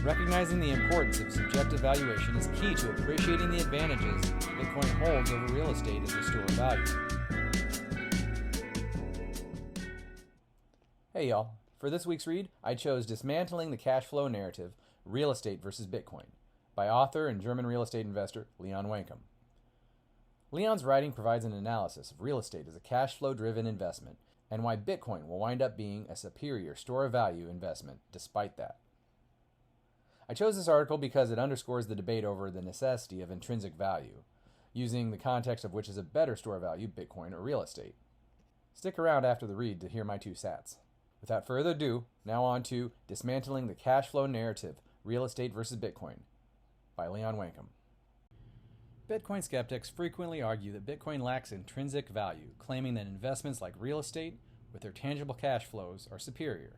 Recognizing the importance of subjective valuation is key to appreciating the advantages Bitcoin holds over real estate as a store of value. Hey y'all, for this week's read, I chose Dismantling the Cash Flow Narrative, Real Estate versus Bitcoin, by author and German real estate investor Leon Wankum. Leon's writing provides an analysis of real estate as a cash flow-driven investment and why Bitcoin will wind up being a superior store of value investment despite that. I chose this article because it underscores the debate over the necessity of intrinsic value, using the context of which is a better store of value, Bitcoin or real estate. Stick around after the read to hear my 2 cents. Without further ado, now on to Dismantling the Cash Flow Narrative, Real Estate versus Bitcoin, by Leon Wankum. Bitcoin skeptics frequently argue that Bitcoin lacks intrinsic value, claiming that investments like real estate, with their tangible cash flows, are superior.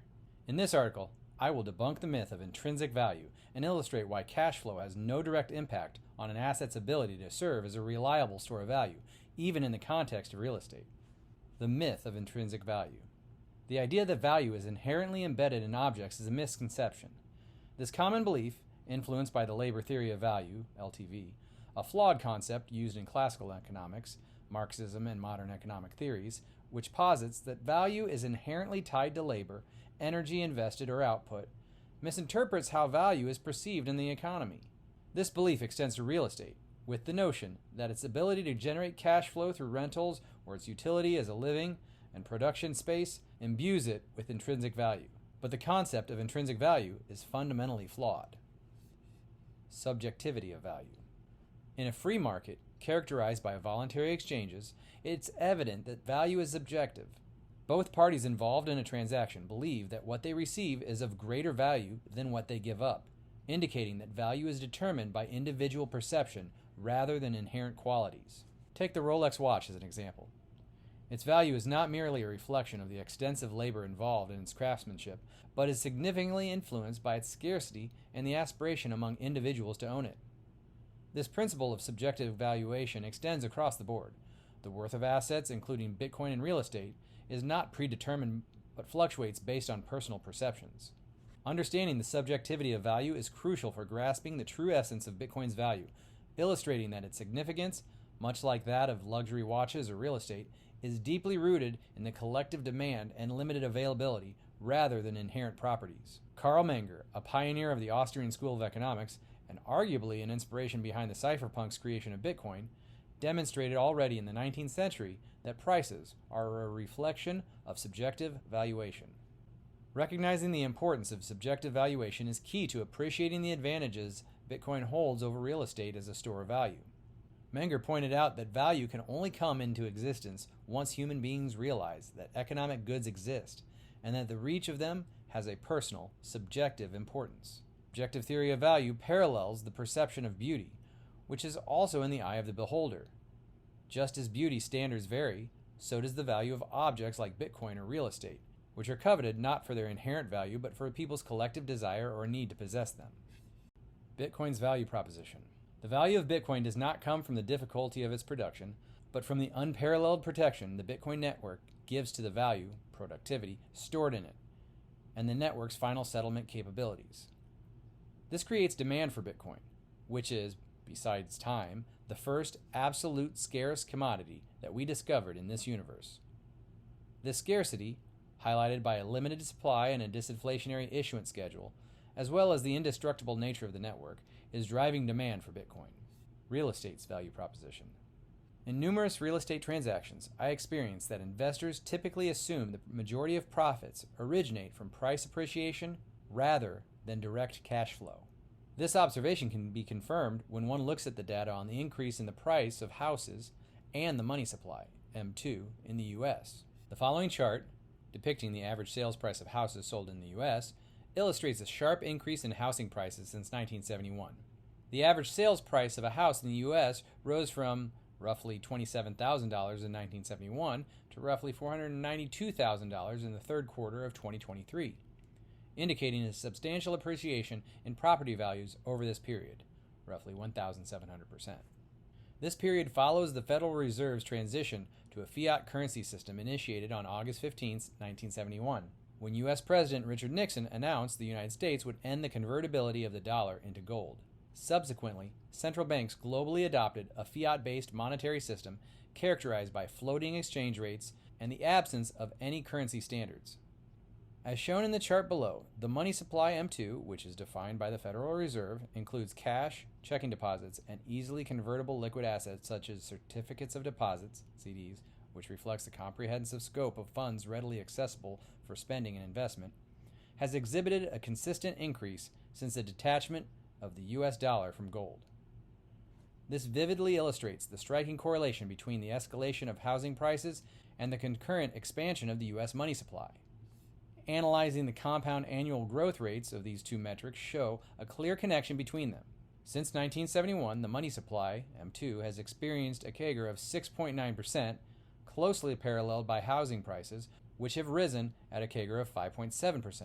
In this article, I will debunk the myth of intrinsic value and illustrate why cash flow has no direct impact on an asset's ability to serve as a reliable store of value, even in the context of real estate. The myth of intrinsic value. The idea that value is inherently embedded in objects is a misconception. This common belief, influenced by the labor theory of value, LTV, a flawed concept used in classical economics, Marxism, and modern economic theories, which posits that value is inherently tied to labor, energy invested or output, misinterprets how value is perceived in the economy. This belief extends to real estate, with the notion that its ability to generate cash flow through rentals or its utility as a living and production space imbues it with intrinsic value. But the concept of intrinsic value is fundamentally flawed. Subjectivity of value. In a free market, characterized by voluntary exchanges, it's evident that value is subjective. Both parties involved in a transaction believe that what they receive is of greater value than what they give up, indicating that value is determined by individual perception rather than inherent qualities. Take the Rolex watch as an example. Its value is not merely a reflection of the extensive labor involved in its craftsmanship, but is significantly influenced by its scarcity and the aspiration among individuals to own it. This principle of subjective valuation extends across the board. The worth of assets, including Bitcoin and real estate, is not predetermined but fluctuates based on personal perceptions. Understanding the subjectivity of value is crucial for grasping the true essence of Bitcoin's value, illustrating that its significance, much like that of luxury watches or real estate, is deeply rooted in the collective demand and limited availability rather than inherent properties. Karl Menger, a pioneer of the Austrian School of Economics and arguably an inspiration behind the cypherpunks' creation of Bitcoin, demonstrated already in the 19th century that prices are a reflection of subjective valuation. Recognizing the importance of subjective valuation is key to appreciating the advantages Bitcoin holds over real estate as a store of value. Menger pointed out that value can only come into existence once human beings realize that economic goods exist and that the reach of them has a personal, subjective importance. Objective theory of value parallels the perception of beauty, which is also in the eye of the beholder. Just as beauty standards vary, so does the value of objects like Bitcoin or real estate, which are coveted not for their inherent value but for people's collective desire or need to possess them. Bitcoin's value proposition. The value of Bitcoin does not come from the difficulty of its production, but from the unparalleled protection the Bitcoin network gives to the value, productivity, stored in it, and the network's final settlement capabilities. This creates demand for Bitcoin, which is, besides time, the first absolute scarce commodity that we discovered in this universe. This scarcity, highlighted by a limited supply and a disinflationary issuance schedule, as well as the indestructible nature of the network, is driving demand for Bitcoin. Real estate's value proposition. In numerous real estate transactions, I experienced that investors typically assume the majority of profits originate from price appreciation rather than direct cash flow. This observation can be confirmed when one looks at the data on the increase in the price of houses and the money supply, M2, in the U.S. The following chart, depicting the average sales price of houses sold in the U.S., illustrates a sharp increase in housing prices since 1971. The average sales price of a house in the U.S. rose from roughly $27,000 in 1971 to roughly $492,000 in the third quarter of 2023, indicating a substantial appreciation in property values over this period, roughly 1,700%. This period follows the Federal Reserve's transition to a fiat currency system initiated on August 15, 1971. when U.S. President Richard Nixon announced the United States would end the convertibility of the dollar into gold. Subsequently, central banks globally adopted a fiat-based monetary system characterized by floating exchange rates and the absence of any currency standards. As shown in the chart below, the money supply M2, which is defined by the Federal Reserve, includes cash, checking deposits, and easily convertible liquid assets such as certificates of deposits, CDs, which reflects the comprehensive scope of funds readily accessible for spending and investment, has exhibited a consistent increase since the detachment of the US dollar from gold. This vividly illustrates the striking correlation between the escalation of housing prices and the concurrent expansion of the U.S. money supply. Analyzing the compound annual growth rates of these two metrics show a clear connection between them. Since 1971, the money supply, M2, has experienced a CAGR of 6.9%, closely paralleled by housing prices, which have risen at a CAGR of 5.7%.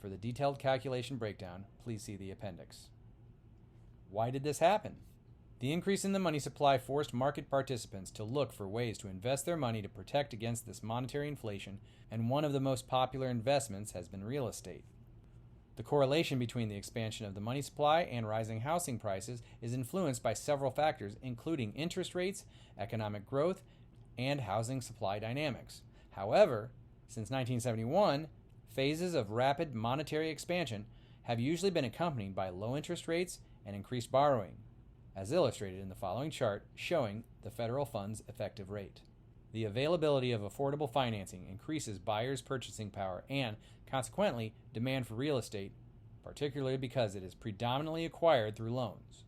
For the detailed calculation breakdown, please see the appendix. Why did this happen? The increase in the money supply forced market participants to look for ways to invest their money to protect against this monetary inflation, and one of the most popular investments has been real estate. The correlation between the expansion of the money supply and rising housing prices is influenced by several factors, including interest rates, economic growth, and housing supply dynamics. However, since 1971, phases of rapid monetary expansion have usually been accompanied by low interest rates and increased borrowing, as illustrated in the following chart showing the federal funds effective rate. The availability of affordable financing increases buyers' purchasing power and, consequently, demand for real estate, particularly because it is predominantly acquired through loans.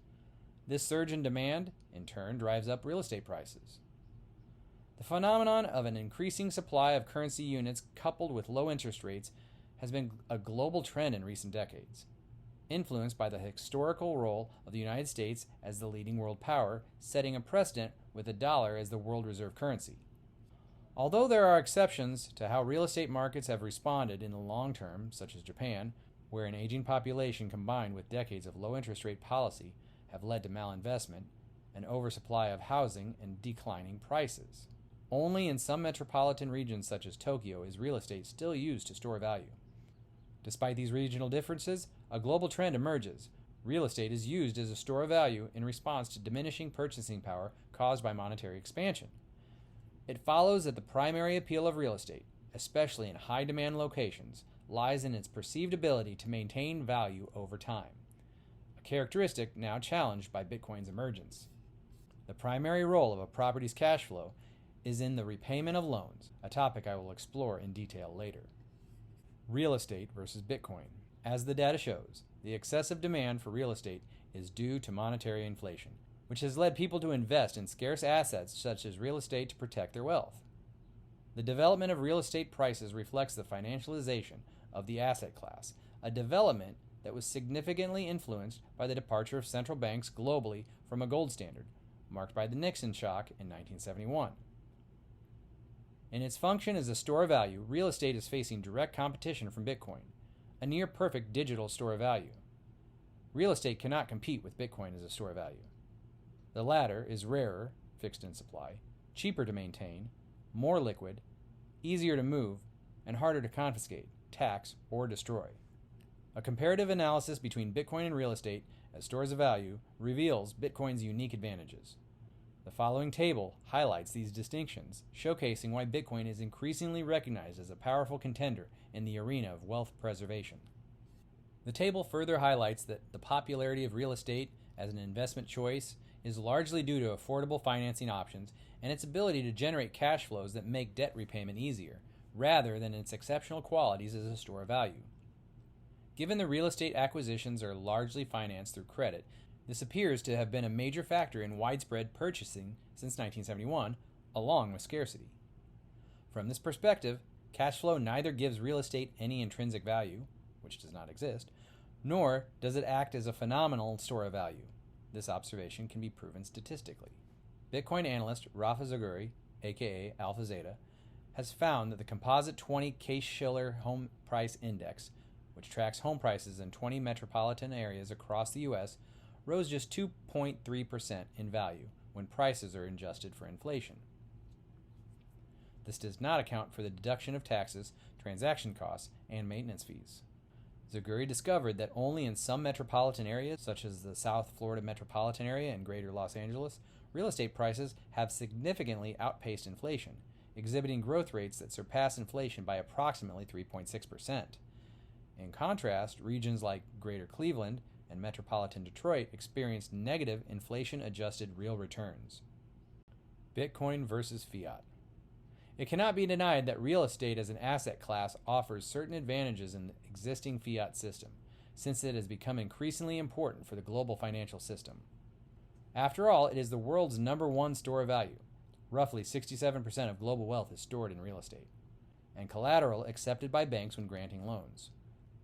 This surge in demand, in turn, drives up real estate prices. The phenomenon of an increasing supply of currency units coupled with low interest rates has been a global trend in recent decades, influenced by the historical role of the United States as the leading world power, setting a precedent with the dollar as the world reserve currency. Although there are exceptions to how real estate markets have responded in the long term, such as Japan, where an aging population combined with decades of low interest rate policy have led to malinvestment, an oversupply of housing, and declining prices. Only in some metropolitan regions such as Tokyo is real estate still used to store value. Despite these regional differences, a global trend emerges. Real estate is used as a store of value in response to diminishing purchasing power caused by monetary expansion. It follows that the primary appeal of real estate, especially in high-demand locations, lies in its perceived ability to maintain value over time, a characteristic now challenged by Bitcoin's emergence. The primary role of a property's cash flow is in the repayment of loans, a topic I will explore in detail later. Real estate versus Bitcoin. As the data shows, the excessive demand for real estate is due to monetary inflation, which has led people to invest in scarce assets such as real estate to protect their wealth. The development of real estate prices reflects the financialization of the asset class, a development that was significantly influenced by the departure of central banks globally from a gold standard, marked by the Nixon shock in 1971. In its function as a store of value, real estate is facing direct competition from Bitcoin, a near-perfect digital store of value. Real estate cannot compete with Bitcoin as a store of value. The latter is rarer, fixed in supply, cheaper to maintain, more liquid, easier to move, and harder to confiscate, tax, or destroy. A comparative analysis between Bitcoin and real estate as stores of value reveals Bitcoin's unique advantages. The following table highlights these distinctions, showcasing why Bitcoin is increasingly recognized as a powerful contender in the arena of wealth preservation. The table further highlights that the popularity of real estate as an investment choice is largely due to affordable financing options and its ability to generate cash flows that make debt repayment easier, rather than its exceptional qualities as a store of value. Given the real estate acquisitions are largely financed through credit, this appears to have been a major factor in widespread purchasing since 1971, along with scarcity. From this perspective, cash flow neither gives real estate any intrinsic value, which does not exist, nor does it act as a phenomenal store of value. This observation can be proven statistically. Bitcoin analyst Rafa Zaguri, aka Alpha Zeta, has found that the composite 20 Case-Shiller Home Price Index, which tracks home prices in 20 metropolitan areas across the U.S., rose just 2.3% in value when prices are adjusted for inflation. This does not account for the deduction of taxes transaction costs, and maintenance fees. Zaguri discovered that only in some metropolitan areas, such as the South Florida metropolitan area and greater Los Angeles, real estate prices have significantly outpaced inflation, exhibiting growth rates that surpass inflation by approximately 3.6%. In contrast, regions like Greater Cleveland and metropolitan Detroit experienced negative inflation-adjusted real returns. Bitcoin versus fiat. It cannot be denied that real estate as an asset class offers certain advantages in the existing fiat system, since it has become increasingly important for the global financial system. After all, it is the world's #1 store of value. Roughly 67% of global wealth is stored in real estate, and collateral accepted by banks when granting loans.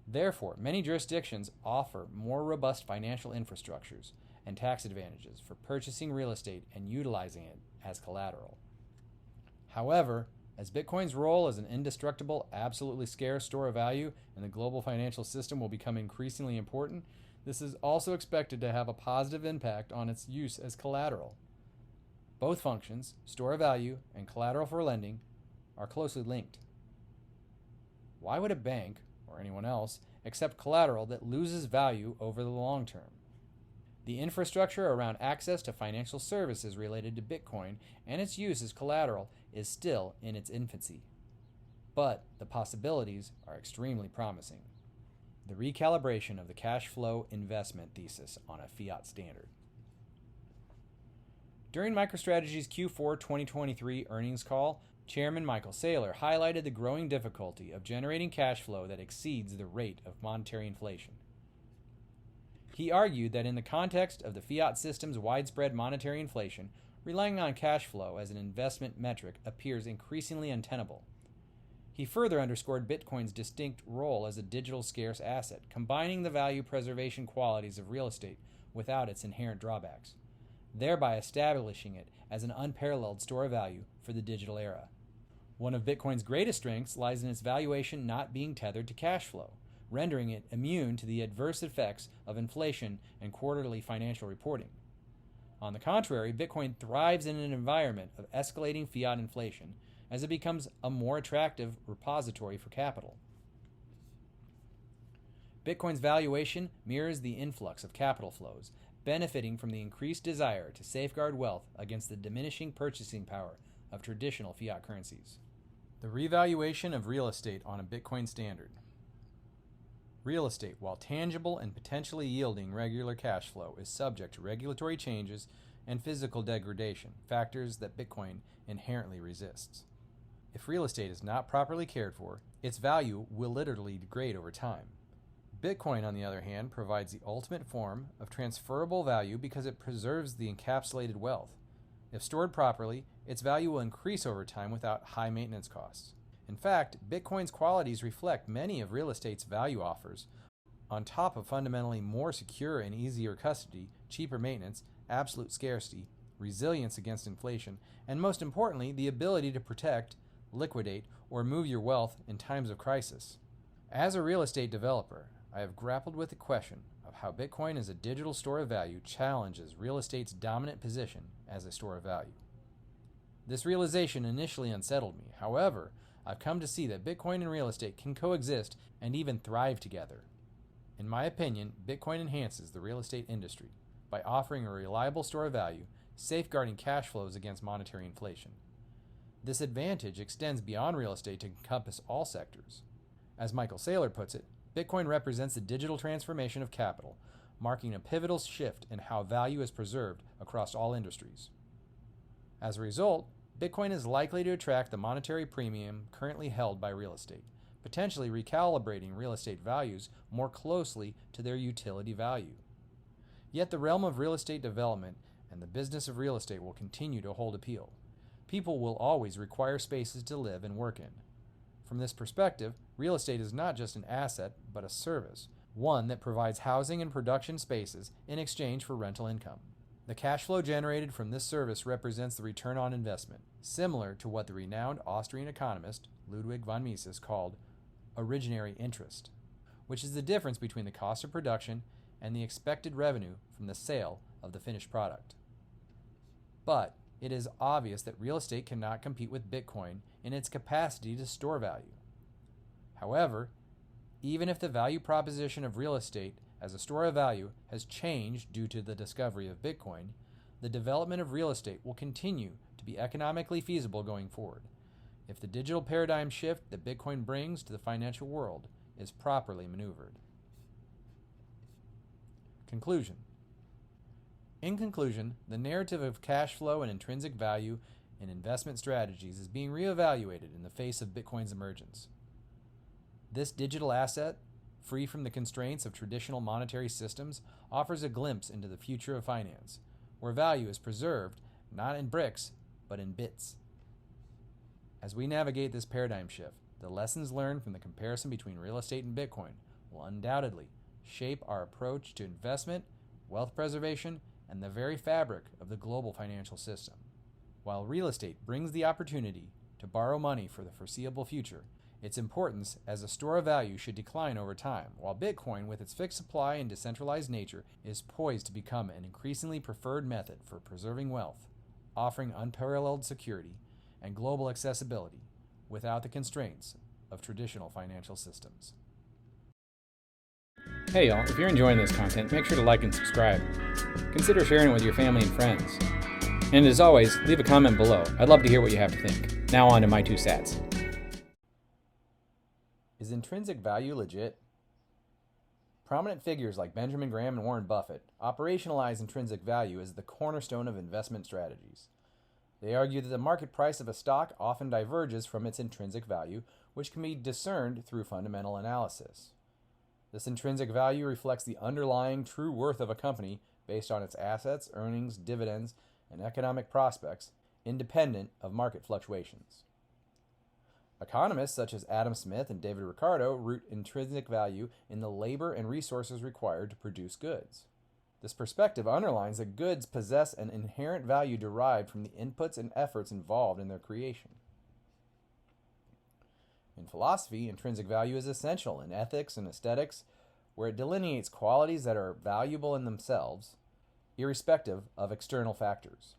Therefore, many jurisdictions offer more robust financial infrastructures and tax advantages for purchasing real estate and utilizing it as collateral. However, as Bitcoin's role as an indestructible, absolutely scarce store of value in the global financial system will become increasingly important, this is also expected to have a positive impact on its use as collateral. Both functions, store of value and collateral for lending, are closely linked. Why would a bank, or anyone else, accept collateral that loses value over the long term? The infrastructure around access to financial services related to Bitcoin and its use as collateral is still in its infancy. But the possibilities are extremely promising. The recalibration of the cash flow investment thesis on a fiat standard. During MicroStrategy's Q4 2023 earnings call, Chairman Michael Saylor highlighted the growing difficulty of generating cash flow that exceeds the rate of monetary inflation. He argued that in the context of the fiat system's widespread monetary inflation, relying on cash flow as an investment metric appears increasingly untenable. He further underscored Bitcoin's distinct role as a digital scarce asset, combining the value preservation qualities of real estate without its inherent drawbacks, thereby establishing it as an unparalleled store of value for the digital era. One of Bitcoin's greatest strengths lies in its valuation not being tethered to cash flow, rendering it immune to the adverse effects of inflation and quarterly financial reporting. On the contrary, Bitcoin thrives in an environment of escalating fiat inflation as it becomes a more attractive repository for capital. Bitcoin's valuation mirrors the influx of capital flows, benefiting from the increased desire to safeguard wealth against the diminishing purchasing power of traditional fiat currencies. The revaluation of real estate on a Bitcoin standard. Real estate, while tangible and potentially yielding regular cash flow, is subject to regulatory changes and physical degradation, factors that Bitcoin inherently resists. If real estate is not properly cared for, its value will literally degrade over time. Bitcoin, on the other hand, provides the ultimate form of transferable value because it preserves the encapsulated wealth. If stored properly, its value will increase over time without high maintenance costs. In fact, Bitcoin's qualities reflect many of real estate's value offers, on top of fundamentally more secure and easier custody, cheaper maintenance, absolute scarcity, resilience against inflation, and most importantly, the ability to protect, liquidate, or move your wealth in times of crisis. As a real estate developer, I have grappled with the question of how Bitcoin as a digital store of value challenges real estate's dominant position as a store of value. This realization initially unsettled me. However, I've come to see that Bitcoin and real estate can coexist and even thrive together. In my opinion, Bitcoin enhances the real estate industry by offering a reliable store of value, safeguarding cash flows against monetary inflation. This advantage extends beyond real estate to encompass all sectors. As Michael Saylor puts it, Bitcoin represents the digital transformation of capital, marking a pivotal shift in how value is preserved across all industries. As a result, Bitcoin is likely to attract the monetary premium currently held by real estate, potentially recalibrating real estate values more closely to their utility value. Yet the realm of real estate development and the business of real estate will continue to hold appeal. People will always require spaces to live and work in. From this perspective, real estate is not just an asset, but a service, one that provides housing and production spaces in exchange for rental income. The cash flow generated from this service represents the return on investment, similar to what the renowned Austrian economist Ludwig von Mises called originary interest, which is the difference between the cost of production and the expected revenue from the sale of the finished product. But it is obvious that real estate cannot compete with Bitcoin in its capacity to store value. However, even if the value proposition of real estate as a store of value has changed due to the discovery of Bitcoin, the development of real estate will continue to be economically feasible going forward, if the digital paradigm shift that Bitcoin brings to the financial world is properly maneuvered. Conclusion. In conclusion, the narrative of cash flow and intrinsic value in investment strategies is being reevaluated in the face of Bitcoin's emergence. This digital asset, free from the constraints of traditional monetary systems, offers a glimpse into the future of finance, where value is preserved not in bricks, but in bits. As we navigate this paradigm shift, the lessons learned from the comparison between real estate and Bitcoin will undoubtedly shape our approach to investment, wealth preservation, and the very fabric of the global financial system. While real estate brings the opportunity to borrow money for the foreseeable future, its importance as a store of value should decline over time, while Bitcoin, with its fixed supply and decentralized nature, is poised to become an increasingly preferred method for preserving wealth, offering unparalleled security and global accessibility without the constraints of traditional financial systems. Hey y'all, if you're enjoying this content, make sure to like and subscribe. Consider sharing it with your family and friends. And as always, leave a comment below. I'd love to hear what you have to think. Now on to my 2 cents. Is intrinsic value legit? Prominent figures like Benjamin Graham and Warren Buffett operationalize intrinsic value as the cornerstone of investment strategies. They argue that the market price of a stock often diverges from its intrinsic value, which can be discerned through fundamental analysis. This intrinsic value reflects the underlying true worth of a company based on its assets, earnings, dividends, and economic prospects, independent of market fluctuations. Economists such as Adam Smith and David Ricardo root intrinsic value in the labor and resources required to produce goods. This perspective underlines that goods possess an inherent value derived from the inputs and efforts involved in their creation. In philosophy, intrinsic value is essential in ethics and aesthetics, where it delineates qualities that are valuable in themselves, irrespective of external factors.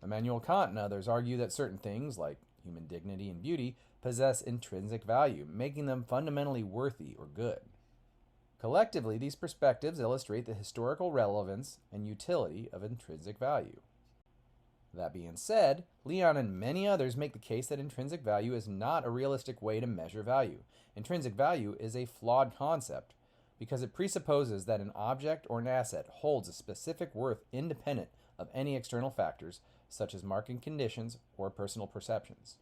Immanuel Kant and others argue that certain things, like human dignity and beauty, possess intrinsic value, making them fundamentally worthy or good. Collectively, these perspectives illustrate the historical relevance and utility of intrinsic value. That being said, Leon and many others make the case that intrinsic value is not a realistic way to measure value. Intrinsic value is a flawed concept because it presupposes that an object or an asset holds a specific worth independent of any external factors, such as market conditions or personal perceptions.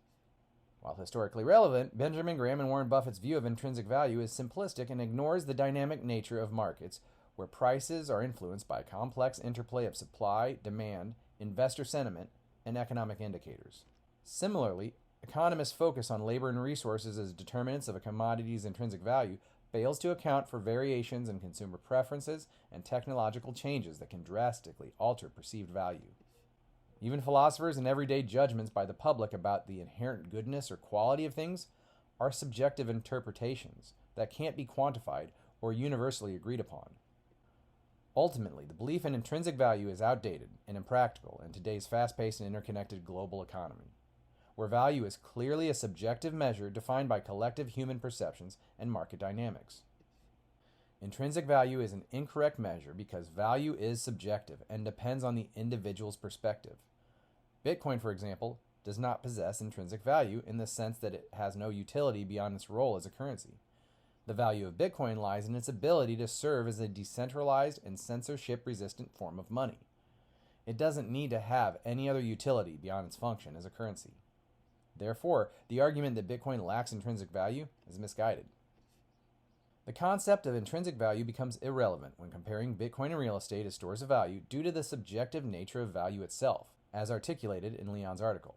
While historically relevant, Benjamin Graham and Warren Buffett's view of intrinsic value is simplistic and ignores the dynamic nature of markets, where prices are influenced by a complex interplay of supply, demand, investor sentiment, and economic indicators. Similarly, economists' focus on labor and resources as determinants of a commodity's intrinsic value fails to account for variations in consumer preferences and technological changes that can drastically alter perceived value. Even philosophers and everyday judgments by the public about the inherent goodness or quality of things are subjective interpretations that can't be quantified or universally agreed upon. Ultimately, the belief in intrinsic value is outdated and impractical in today's fast-paced and interconnected global economy, where value is clearly a subjective measure defined by collective human perceptions and market dynamics. Intrinsic value is an incorrect measure because value is subjective and depends on the individual's perspective. Bitcoin, for example, does not possess intrinsic value in the sense that it has no utility beyond its role as a currency. The value of Bitcoin lies in its ability to serve as a decentralized and censorship-resistant form of money. It doesn't need to have any other utility beyond its function as a currency. Therefore, the argument that Bitcoin lacks intrinsic value is misguided. The concept of intrinsic value becomes irrelevant when comparing Bitcoin and real estate as stores of value due to the subjective nature of value itself, as articulated in Leon's article.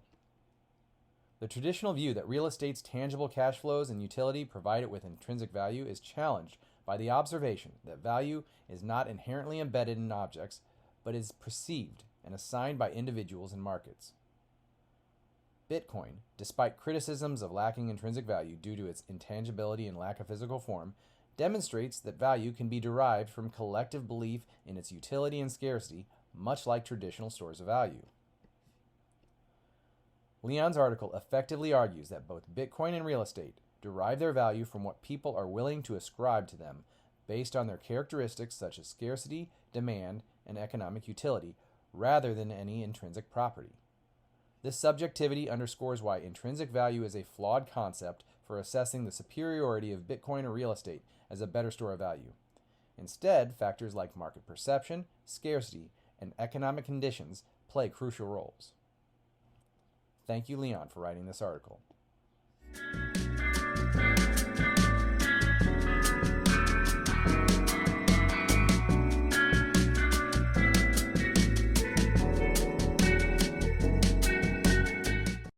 The traditional view that real estate's tangible cash flows and utility provide it with intrinsic value is challenged by the observation that value is not inherently embedded in objects, but is perceived and assigned by individuals and markets. Bitcoin, despite criticisms of lacking intrinsic value due to its intangibility and lack of physical form, demonstrates that value can be derived from collective belief in its utility and scarcity, much like traditional stores of value. Leon's article effectively argues that both Bitcoin and real estate, derive their value from what people are willing to ascribe to them based on their characteristics such as scarcity, demand, and economic utility, rather than any intrinsic property. This subjectivity underscores why intrinsic value is a flawed concept for assessing the superiority of Bitcoin or real estate as a better store of value. Instead, factors like market perception, scarcity, and economic conditions play crucial roles. Thank you, Leon, for writing this article.